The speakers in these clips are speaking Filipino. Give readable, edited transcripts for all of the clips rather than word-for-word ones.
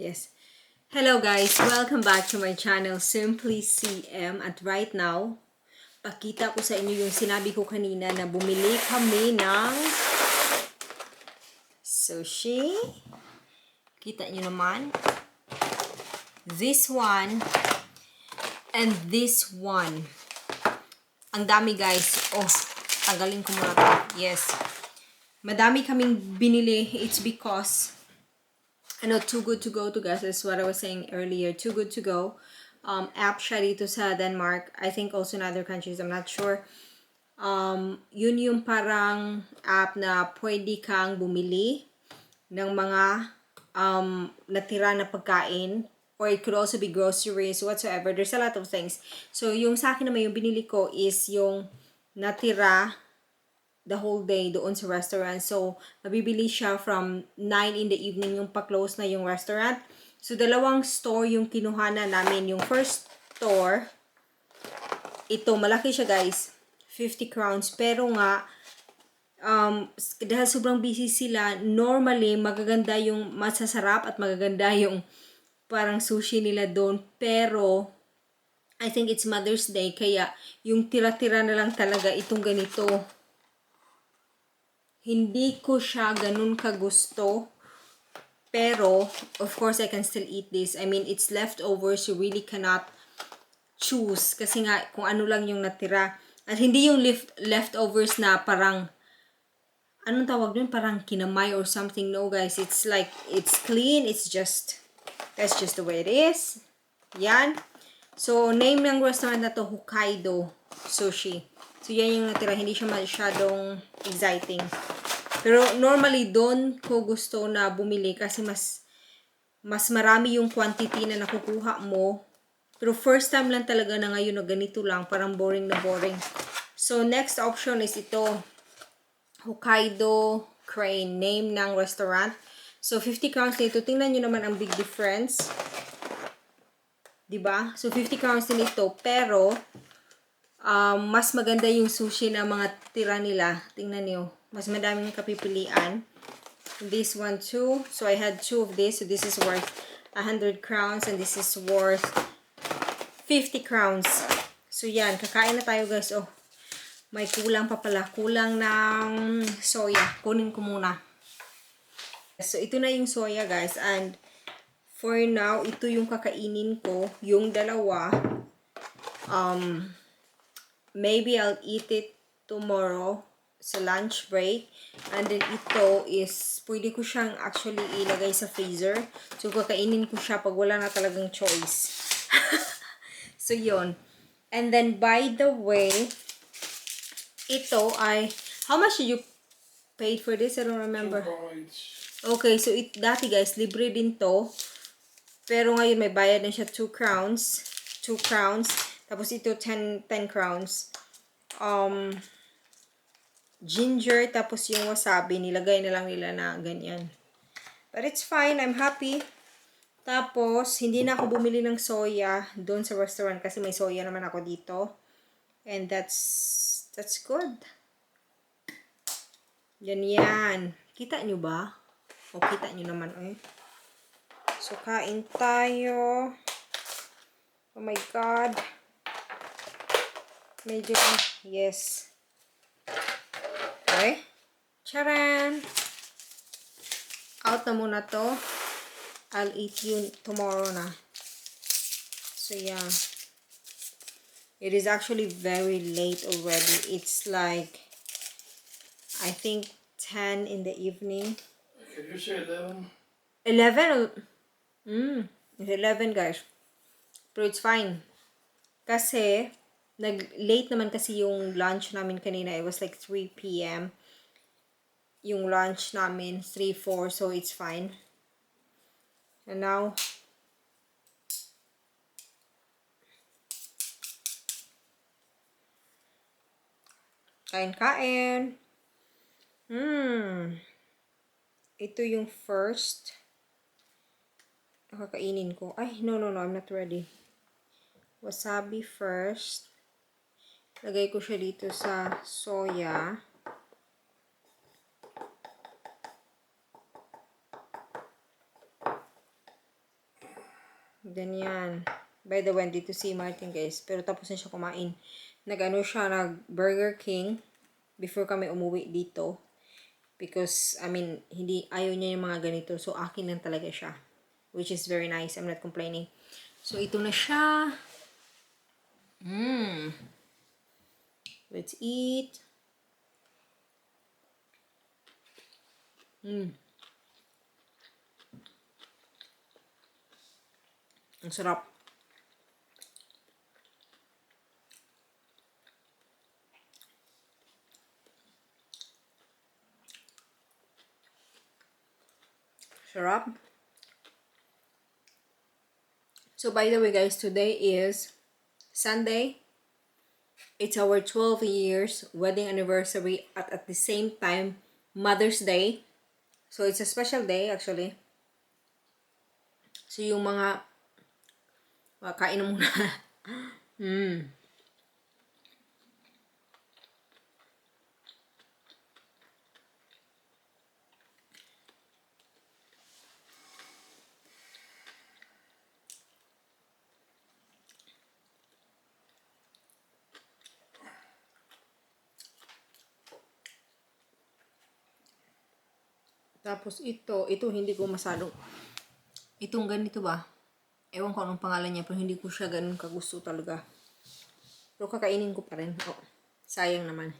Yes. Hello guys, welcome back to my channel, Simply CM. At right now, pakita ko sa inyo yung sinabi ko kanina na bumili kami ng sushi. Kita nyo naman. This one and this one. Ang dami guys. Oh, tanggalin ko muna to. Yes. Madami kaming binili. It's because too good to go to guys. That's what I was saying earlier. Too good to go. App siya dito sa Denmark. I think also in other countries. I'm not sure. Yun yung parang app na pwede kang bumili ng mga natira na pagkain. Or it could also be groceries, whatsoever. There's a lot of things. So, yung sa akin naman, yung binili ko is yung natira the whole day doon sa restaurant. So, mabibili siya from 9 in the evening yung pa-close na yung restaurant. So, dalawang store yung kinuhanan namin. Yung first store, ito, malaki siya guys. 50 crowns. Pero nga, dahil sobrang busy sila, normally, magaganda yung masasarap at magaganda yung parang sushi nila doon. Pero, I think it's Mother's Day. Kaya, yung tira-tira na lang talaga itong ganito. Hindi ko siya ganun kagusto. Pero, of course, I can still eat this. I mean, it's leftovers. You really cannot choose. Kasi nga, kung ano lang yung natira. At hindi yung leftovers na parang, anong tawag dun? Parang kinamay or something. No, guys. It's like, it's clean. It's just, that's just the way it is. Yan. So, name ng restaurant na to, Hokkaido Sushi. So, yan yung natira. Hindi siya masyadong exciting. Pero normally doon ko gusto na bumili kasi mas marami yung quantity na nakukuha mo. Pero first time lang talaga na ngayon na ganito lang, parang boring na boring. So next option is ito, Hokkaido Crane, name ng restaurant. So 50 crowns nito, tingnan niyo naman ang big difference. 'Di ba? So 50 crowns din ito, pero mas maganda yung sushi na mga tira nila. Tingnan niyo. Mas madaming kapipilian. This one too. So I had two of this. So this is worth 100 crowns and this is worth 50 crowns. So yan. Kakain na tayo guys. Oh, may kulang pa pala. Kulang ng soya. Kunin ko muna. So ito na yung soya guys. And for now, ito yung kakainin ko. Yung dalawa. Maybe I'll eat it tomorrow sa lunch break. And then ito is, pwede ko siyang actually ilagay sa freezer. So, kakainin ko siya pag wala na talagang choice. So, yon. And then, by the way, ito ay, how much did you pay for this? I don't remember. Okay, so dati guys, libre din to. Pero ngayon may bayad na siya 2 crowns. 2 crowns. Tapos ito 10 crowns. Ginger, tapos yung wasabi, nilagay na lang nila na ganyan. But it's fine, I'm happy. Tapos, hindi na ako bumili ng soya doon sa restaurant kasi may soya naman ako dito. And that's good. Yan. Kita nyo ba? O, kita nyo naman, eh. So, kain tayo. Oh my God. Medyo, yes. Okay. Charan! Out na muna to. I'll eat you tomorrow na. So, yeah. It is actually very late already. It's like, I think, 10 in the evening. Can you say 11? 11? It's 11, guys. Pero it's fine. Kasi, late naman kasi yung lunch namin kanina. It was like 3 p.m. Yung lunch namin, 3-4. So, it's fine. And now, kain. Ito yung first. Kakainin ko. Ay, no, I'm not ready. Wasabi first. Lagay ko siya dito sa soya. Ganyan. By the way, dito si Martin, guys. Pero tapos na siya kumain. Nag-ano siya, nag-Burger King before kami umuwi dito. Because, I mean, hindi, ayaw niya yung mga ganito. So, akin lang talaga siya. Which is very nice. I'm not complaining. So, ito na siya. Let's eat. Ang sarap. Sarap. So, by the way, guys, today is Sunday. It's our 12 years wedding anniversary at the same time, Mother's Day. So, it's a special day, actually. So, yung mga... kain na muna. Tapos ito hindi ko masyadong, itong ganito ba? Ewan ko anong pangalan niya, pero hindi ko siya ganun kagusto talaga. Pero kakainin ko pa rin. Oh, sayang naman.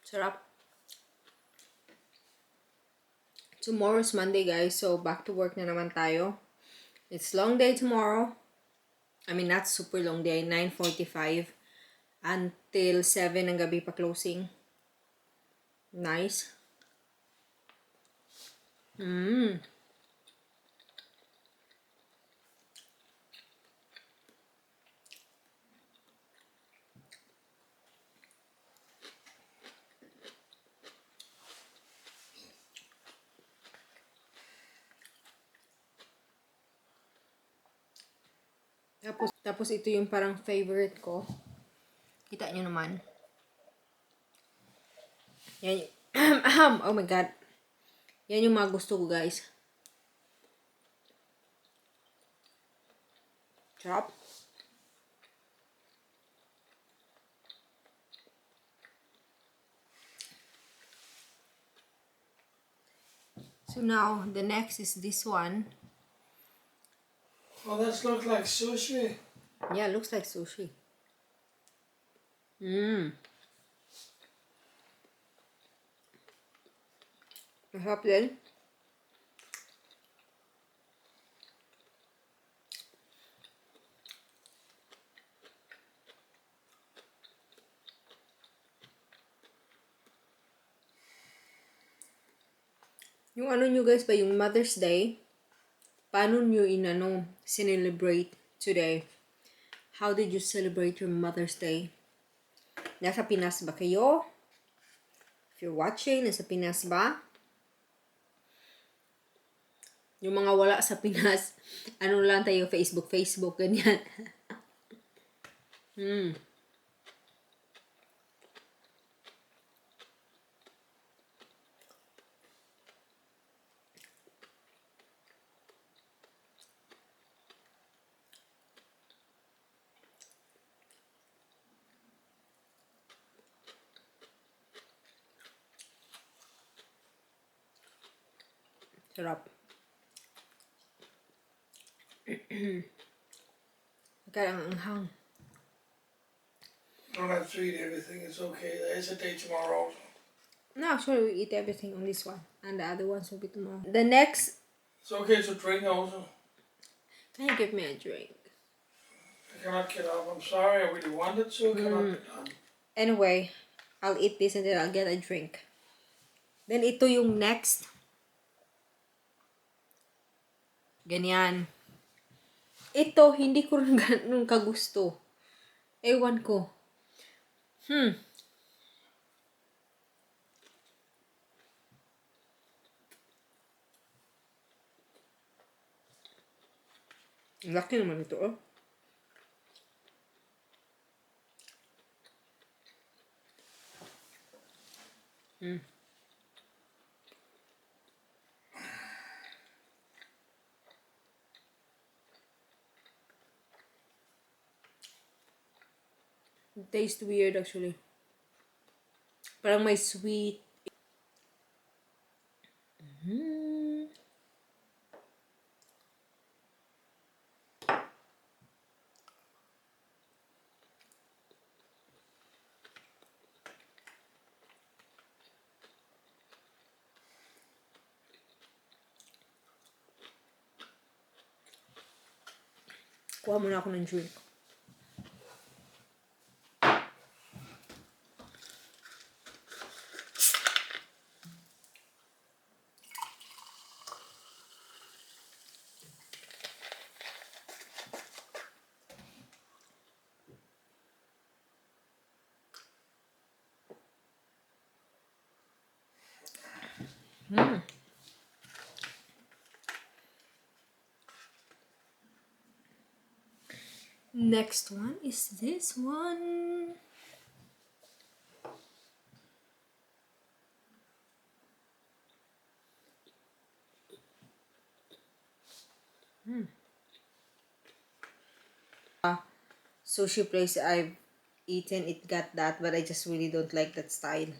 Sarap. Tomorrow's Monday, guys. So, back to work na naman tayo. It's long day tomorrow. I mean, not super long day. 9:45 until 7 ng gabi pa closing. Nice. Tapos ito yung parang favorite ko. Kita nyo naman. Yan yung, oh my god. Yan yung mga gusto ko, guys. Sarap. So now, the next is this one. Oh, that looks like sushi. Yeah, looks like sushi. Masarap din. Yung ano nyo, guys, ba yung Mother's Day, paano nyo celebrate today? How did you celebrate your Mother's Day? Nasa Pinas ba kayo? If you're watching, nasa Pinas ba? Yung mga wala sa Pinas, ano lang tayo, Facebook, ganyan. Sarap. Kaya ang anghang. You don't have to eat everything. It's okay. There's a day tomorrow also. No, actually, we eat everything on this one. And the other ones will be tomorrow. The next... It's okay to drink also. Can you give me a drink? I cannot get up. I'm sorry. I really wanted to. I cannot get up. Anyway, I'll eat this and then I'll get a drink. Then ito yung next. Ganyan. Ito, hindi ko rin ganun kagusto. Ewan ko. Laki naman ito, oh. It tastes weird actually. Parang may sweet. Kuha muna ako ng drink. Next one is this one. Sushi place I've eaten, it got that, but I just really don't like that style.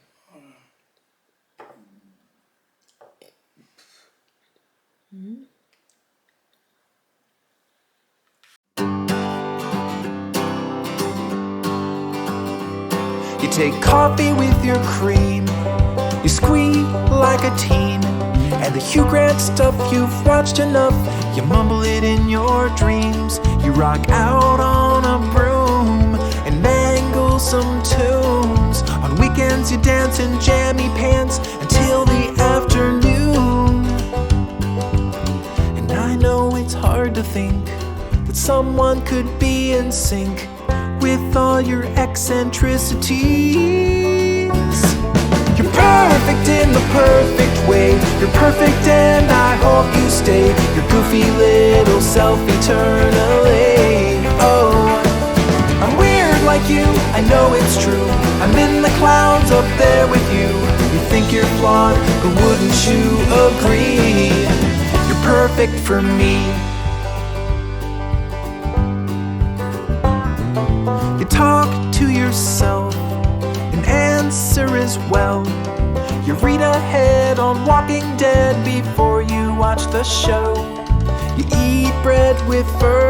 You take coffee with your cream, you squeak like a teen, and the Hugh Grant stuff you've watched enough, you mumble it in your dreams. You rock out on a broom and mangle some tunes. On weekends you dance in jammy pants until the afternoon. And I know it's hard to think that someone could be in sync with all your eccentricities. You're perfect in the perfect way. You're perfect and I hope you stay. Your goofy little self eternally. Oh, I'm weird like you, I know it's true. I'm in the clouds up there with you. You think you're flawed, but wouldn't you agree? You're perfect for me. You talk to yourself and answer as well. You read ahead on Walking Dead before you watch the show. You eat bread with fur.